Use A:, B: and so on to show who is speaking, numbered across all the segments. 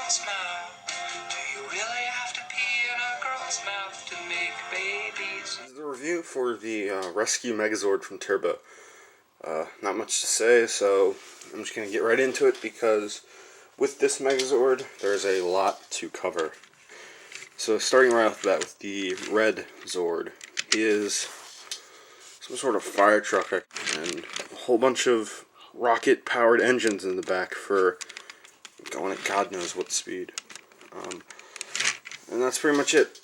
A: girl's mouth? Do you really have to pee in a girl's mouth to make babies?
B: This is the review for the Rescue Megazord from Turbo. Not much to say, so I'm just going to get right into it because with this Megazord, there's a lot to cover. So starting right off the bat with the Red Zord, he is some sort of fire truck and a whole bunch of rocket-powered engines in the back for going at God knows what speed. And that's pretty much it.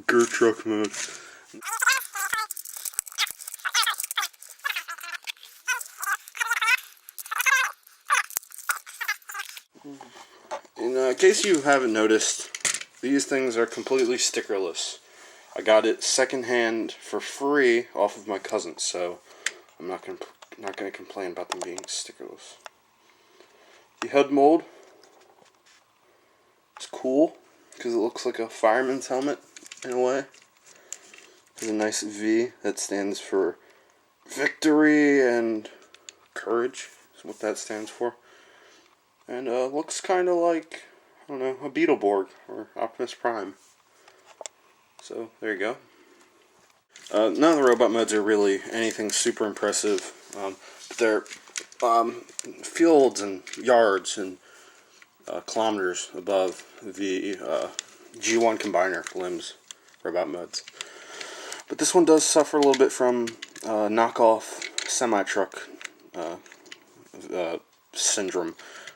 B: Gert truck mode. In case you haven't noticed, these things are completely stickerless. I got it secondhand for free off of my cousin, so I'm not gonna complain about them being stickerless. The head mold is cool because it looks like a fireman's helmet in a way. There's a nice V that stands for victory and courage. Is what that stands for. And looks kind of like, I don't know, a Beetleborg or Optimus Prime. So there you go. None of the robot modes are really anything super impressive. They're fields and yards and kilometers above the G1 combiner limbs robot modes. But this one does suffer a little bit from knockoff semi-truck syndrome,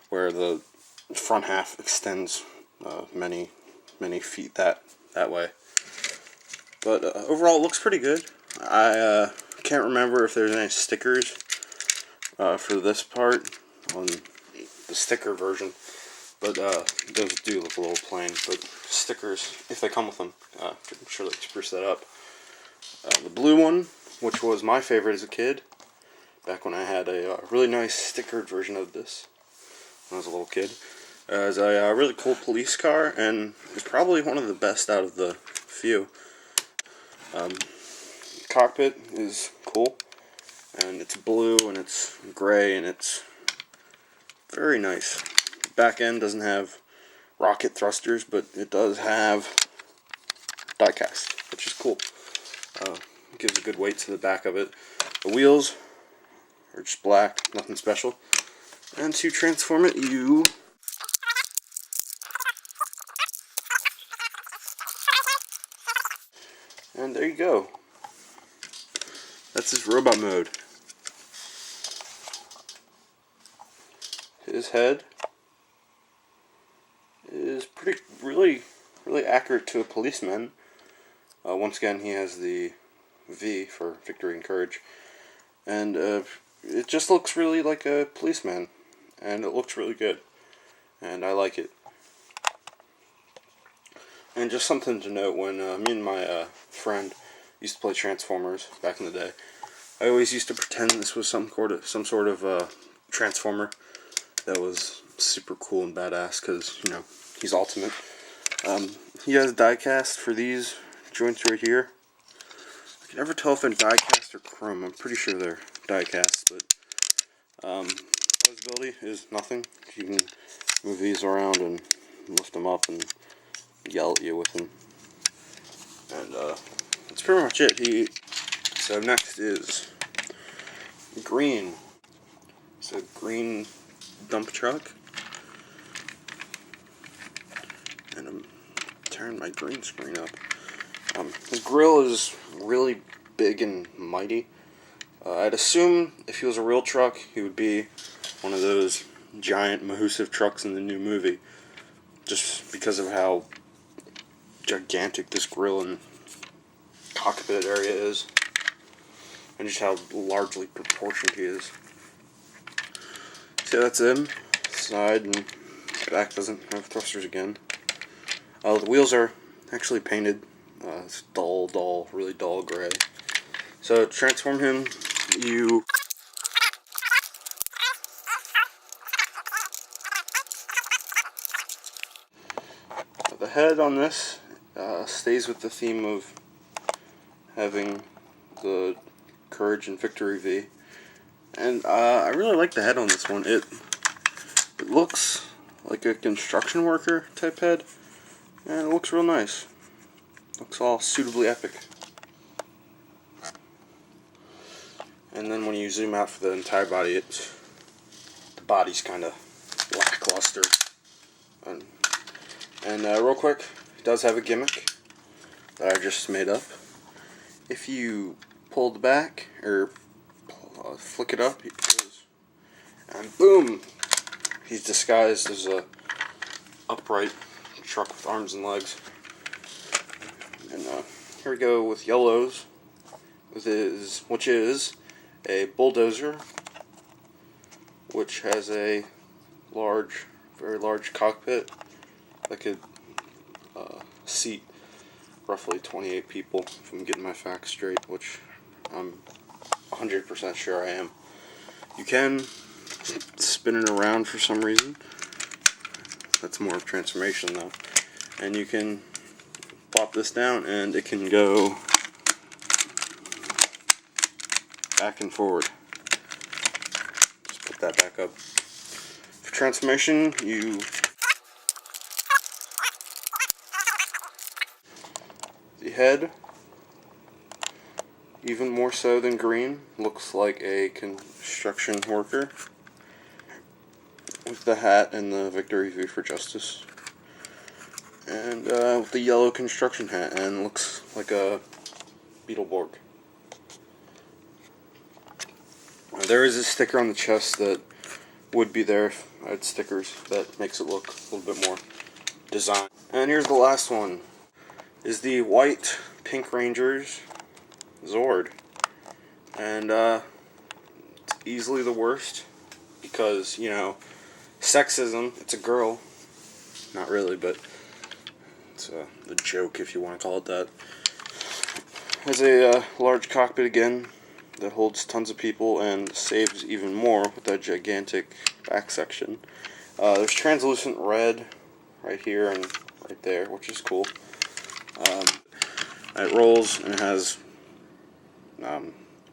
B: where the front half extends many feet that way. But overall, it looks pretty good. I can't remember if there's any stickers for this part on the sticker version, but those do look a little plain. But stickers, if they come with them, I'm sure they spruce that up. The blue one, which was my favorite as a kid, back when I had a really nice stickered version of this when I was a little kid, is a really cool police car, and it's probably one of the best out of the few. Cockpit is cool, and it's blue and it's gray and it's very nice. The back end doesn't have rocket thrusters, but it does have die-cast, which is cool. It gives a good weight to the back of it. The wheels are just black, nothing special. And to transform it, and there you go. That's his robot mode. His head is really accurate to a policeman. Once again, he has the V for victory and courage, and it just looks really like a policeman, and it looks really good, and I like it. And just something to note, when me and my friend used to play Transformers back in the day, I always used to pretend this was some sort of Transformer that was super cool and badass, because, you know, he's ultimate. He has die-cast for these joints right here. I can never tell if they're die-cast or chrome. I'm pretty sure they're die-cast, but visibility is nothing. You can move these around and lift them up and yell at you with them. And that's pretty much it. So next is green. It's a green dump truck. And I'm tearing my green screen up. His grill is really big and mighty. I'd assume if he was a real truck, he would be one of those giant Mahusive trucks in the new movie, just because of how gigantic this grill and cockpit area is, and just how largely proportioned he is. So that's him. Side and back doesn't have thrusters again. The wheels are actually painted. It's really dull gray. So to transform him, the head on this stays with the theme of having the Courage and Victory V. And I really like the head on this one. It looks like a construction worker type head, and it looks real nice. Looks all suitably epic. And then when you zoom out for the entire body, the body's kind of lackluster. And real quick, it does have a gimmick that I just made up. If you pull the back, or flick it up, and boom, he's disguised as a upright truck with arms and legs. And here we go with yellows, which is a bulldozer, which has a very large cockpit that could seat roughly 28 people, if I'm getting my facts straight, which I'm 100% sure I am. You can spin it around for some reason. That's more of transformation though. And you can plop this down and it can go back and forward. Just put that back up. For transformation, the head, even more so than green, looks like a construction worker, with the hat and the Victory V for Justice, and with the yellow construction hat, and looks like a Beetleborg. There is a sticker on the chest that would be there if I had stickers. That makes it look a little bit more designed. And here's the last one. Is the white Pink Ranger's Zord. And it's easily the worst because, you know, sexism. It's a girl. Not really, but it's a joke if you want to call it that. Has a large cockpit again that holds tons of people and saves even more with that gigantic back section. There's translucent red right here and right there, which is cool. It rolls and it has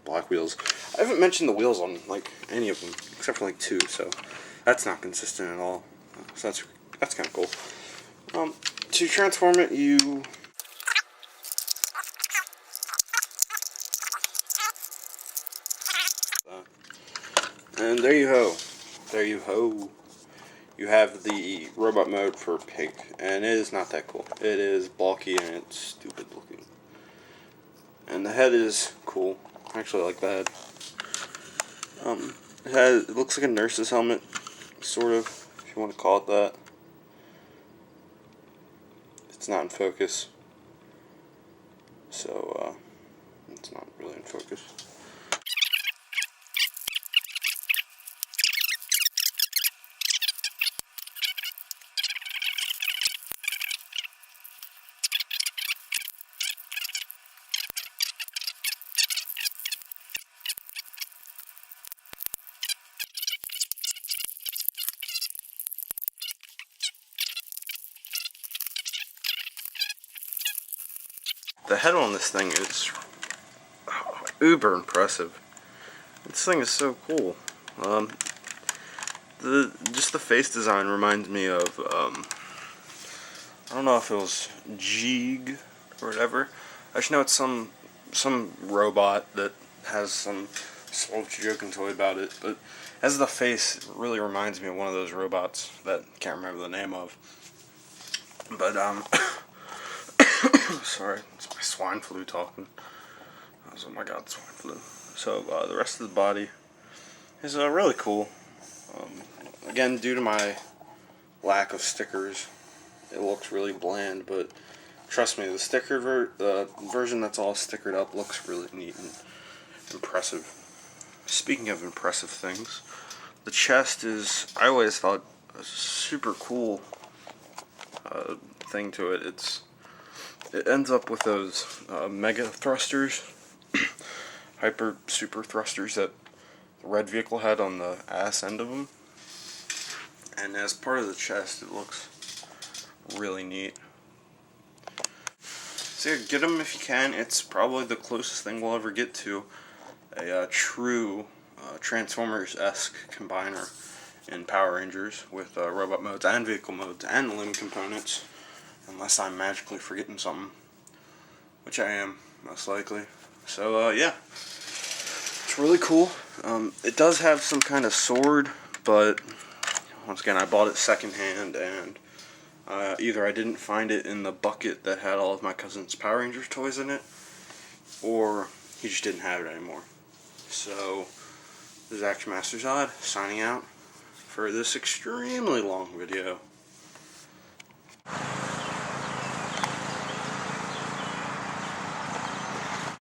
B: black wheels. I haven't mentioned the wheels on like any of them except for like 2, so that's not consistent at all. So that's kind of cool. To transform it, you and there you ho. You have the robot mode for Pig, and it is not that cool. It is bulky and it's stupid looking. And the head is cool. I actually like the head. It looks like a nurse's helmet, sort of, if you want to call it that. It's not in focus, so it's not really in focus. The head on this thing is uber impressive. This thing is so cool. Just the face design reminds me of I don't know if it was Jeeg or whatever. I just know it's some robot that has some old joking toy about it, but as the face, it really reminds me of one of those robots that I can't remember the name of. But sorry, it's my swine flu talking. Oh my god, swine flu. So the rest of the body is really cool. Again, due to my lack of stickers, it looks really bland, but trust me, the version that's all stickered up looks really neat and impressive. Speaking of impressive things, the chest is, I always thought, a super cool thing to it. It ends up with those mega thrusters, hyper super thrusters that the red vehicle had on the ass end of them. And as part of the chest, it looks really neat. So yeah, get them if you can. It's probably the closest thing we'll ever get to a true Transformers-esque combiner in Power Rangers with robot modes and vehicle modes and limb components, unless I'm magically forgetting something, which I am, most likely. So, yeah. It's really cool. It does have some kind of sword, but once again, I bought it secondhand, and either I didn't find it in the bucket that had all of my cousin's Power Rangers toys in it, or he just didn't have it anymore. So, this is Action Master Zod, signing out for this extremely long video.